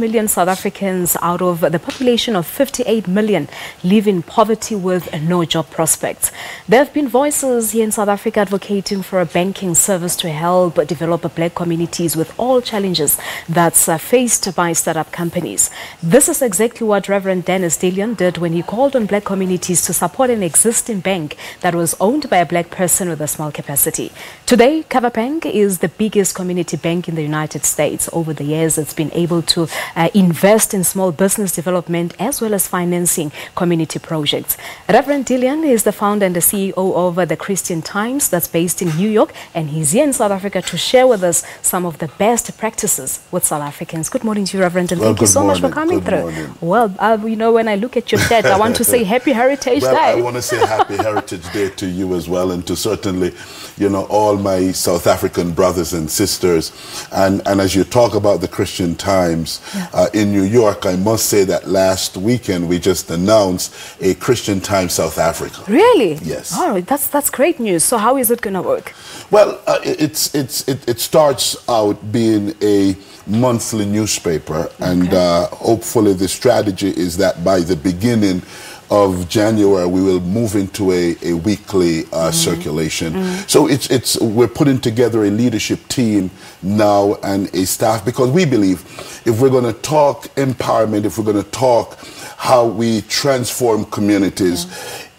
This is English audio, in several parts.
Million South Africans out of the population of 58 million live in poverty with no job prospects. There have been voices here in South Africa advocating for a banking service to help develop black communities with all challenges that's faced by startup companies. This is exactly what Rev Dillion did when he called on black communities to support an existing bank that was owned by a black person with a small capacity. Today, Carver Bank is the biggest community bank in the United States. Over the years, it's been able to invest in small business development as well as financing community projects. Rev Dillion is the founder and the CEO of the Christian Times that's based in New York, and he's here in South Africa to share with us some of the best practices with South Africans. Good morning to you, Reverend, and thank you so much for coming through. Well, you know, when I look at your shirt, I want to say Happy Heritage Day. I want to say Happy Heritage Day to you as well, and to certainly, you know, all my South African brothers and sisters. And as you talk about the Christian Times, in New York, I must say that last weekend we just announced a Christian Times South Africa. Really? Yes. Oh, that's great news. So how is it going to work? Well, it starts out being a monthly newspaper, and hopefully the strategy is that by the beginning of January we will move into a weekly circulation. So we're putting together a leadership team now and a staff, because we believe if we're going to talk empowerment, if we're going to talk how we transform communities,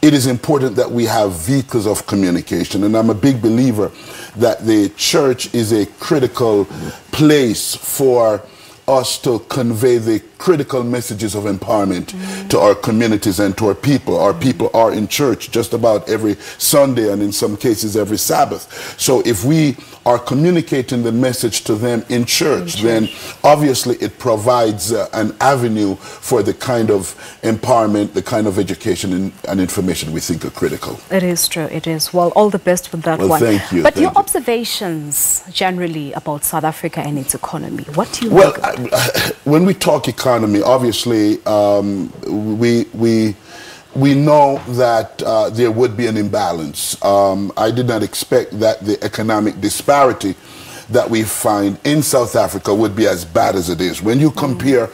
it is important that we have vehicles of communication. And I'm a big believer that the church is a critical place for us to convey the critical messages of empowerment to our communities and to our people. Our people are in church just about every Sunday, and in some cases every Sabbath. So if we are communicating the message to them in church, then obviously it provides an avenue for the kind of empowerment, the kind of education and information we think are critical. It is true, it is. Well, all the best with that one. Thank you. But your observations generally about South Africa and its economy, what do you think? When we talk economy, obviously we know that there would be an imbalance. I did not expect that the economic disparity that we find in South Africa would be as bad as it is. When you compare,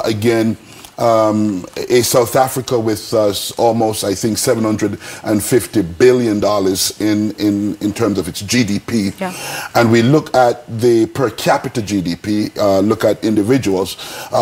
again, a South Africa with almost, I think, $750 billion in terms of its GDP, and we look at the per capita GDP, look at individuals,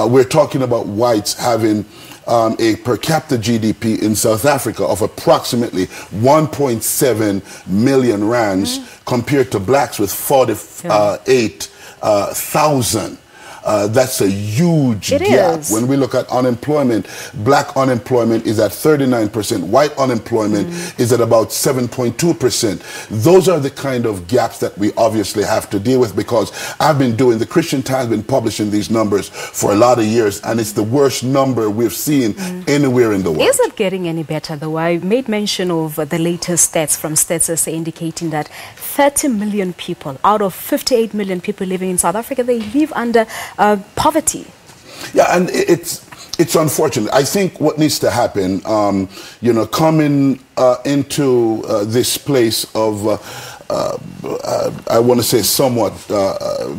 we're talking about whites having a per capita GDP in South Africa of approximately 1.7 million rands compared to blacks with 48,000. That's a huge gap. When we look at unemployment, black unemployment is at 39%, white unemployment is at about 7.2%. Those are the kind of gaps that we obviously have to deal with, because I've been doing, the Christian Times been publishing these numbers for a lot of years, and it's the worst number we've seen anywhere in the world. Is it getting any better though? I made mention of the latest stats from Statistician indicating that 30 million people out of 58 million people living in South Africa, they live under poverty. Yeah, and it's unfortunate. I think what needs to happen, you know, coming into this place of, I want to say somewhat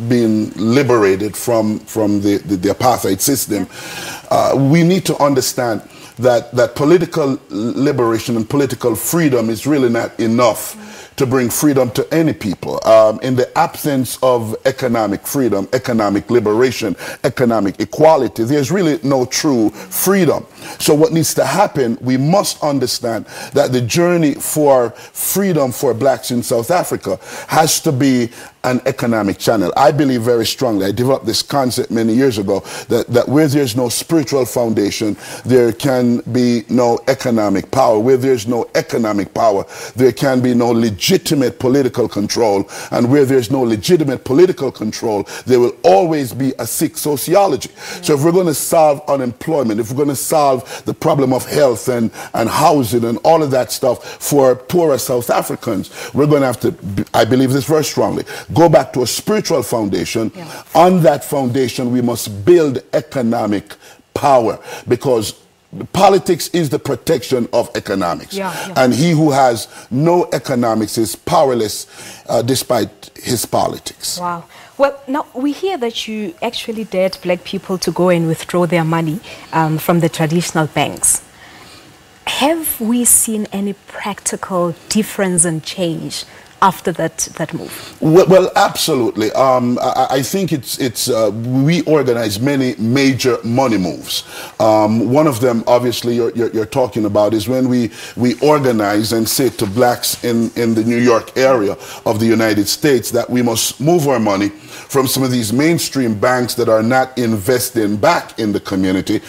being liberated from the apartheid system, we need to understand that political liberation and political freedom is really not enough to bring freedom to any people. In the absence of economic freedom, economic liberation, economic equality, there's really no true freedom. So what needs to happen, we must understand that the journey for freedom for blacks in South Africa has to be an economic channel. I believe very strongly, I developed this concept many years ago, that where there's no spiritual foundation, there can be no economic power. Where there's no economic power, there can be no legitimate political control. And where there's no legitimate political control, there will always be a sick sociology. So if we're going to solve unemployment, if we're going to solve the problem of health and housing and all of that stuff for poorer South Africans, we're going to have to, I believe this very strongly, go back to a spiritual foundation. On that foundation, we must build economic power, because politics is the protection of economics. And he who has no economics is powerless despite his politics. Wow. Well, now we hear that you actually dared black people to go and withdraw their money from the traditional banks. Have we seen any practical difference and change after that move? Well, absolutely. I think we organize many major money moves. One of them, obviously, you're talking about is when we organize and say to blacks in the New York area of the United States that we must move our money from some of these mainstream banks that are not investing back in the community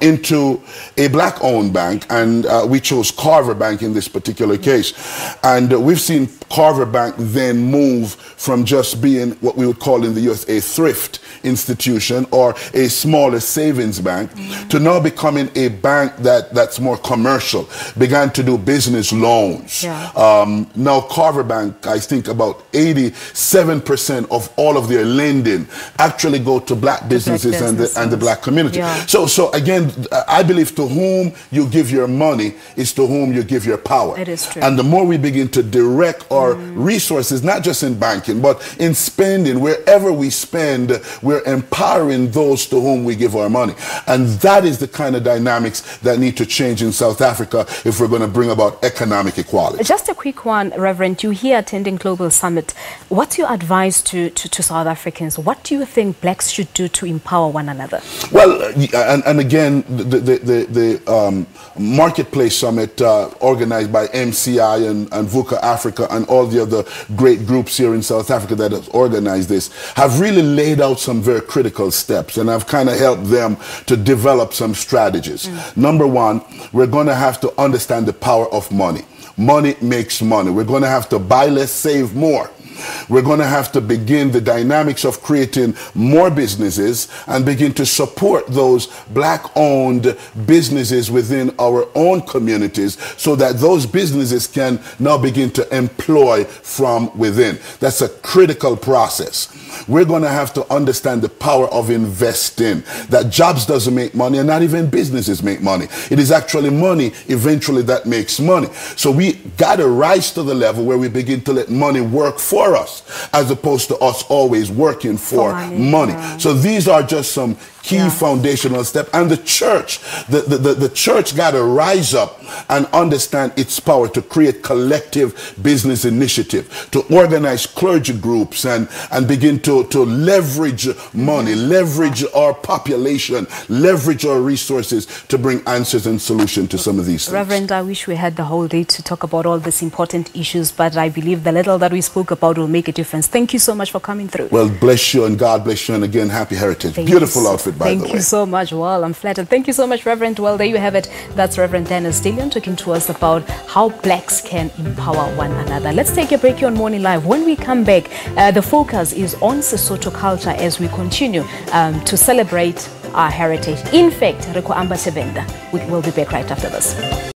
into a black-owned bank, and we chose Carver Bank in this particular case. And we've seen Carver Bank then move from just being what we would call in the US a thrift institution or a smaller savings bank to now becoming a bank that's more commercial, began to do business loans. Yeah. Now Carver Bank, I think about 87% of all of their lending actually go to black businesses and the black community. Yeah. So again, I believe to whom you give your money is to whom you give your power. It is true. And the more we begin to direct our resources, not just in banking, but in spending, wherever we spend, we're empowering those to whom we give our money. And that is the kind of dynamics that need to change in South Africa if we're going to bring about economic equality. Just a quick one, Reverend. You're here attending Global Summit. What's your advice to South Africans? What do you think blacks should do to empower one another? Well, and again, the Marketplace Summit organized by MCI and VUCA Africa and all the other great groups here in South Africa that have organized this have really laid out some very critical steps, and I've kind of helped them to develop some strategies. Number one, we're going to have to understand the power of money. Money makes money. We're going to have to buy less, save more. We're going to have to begin the dynamics of creating more businesses and begin to support those black-owned businesses within our own communities so that those businesses can now begin to employ from within. That's a critical process. We're going to have to understand the power of investing, that jobs doesn't make money and not even businesses make money. It is actually money eventually that makes money. So we got to rise to the level where we begin to let money work for us as opposed to us always working for money. Yeah. So these are just some key foundational steps. And the church, the church got to rise up and understand its power to create collective business initiative, to organize clergy groups and begin to leverage money, leverage our population, leverage our resources to bring answers and solutions to some of these things. Reverend, I wish we had the whole day to talk about all these important issues, but I believe the little that we spoke about will make a difference. Thank you so much for coming through. Well, bless you and God bless you, and again, happy heritage. Beautiful outfit, by the way. Thank you so much. Well, I'm flattered. Thank you so much, Reverend. Well, there you have it. That's Reverend Rev Dillion talking to us about how blacks can empower one another. Let's take a break here on Morning Live. When we come back, the focus is on Sesotho culture as we continue to celebrate our heritage. In fact, Reko Amba Sebenda. We will be back right after this.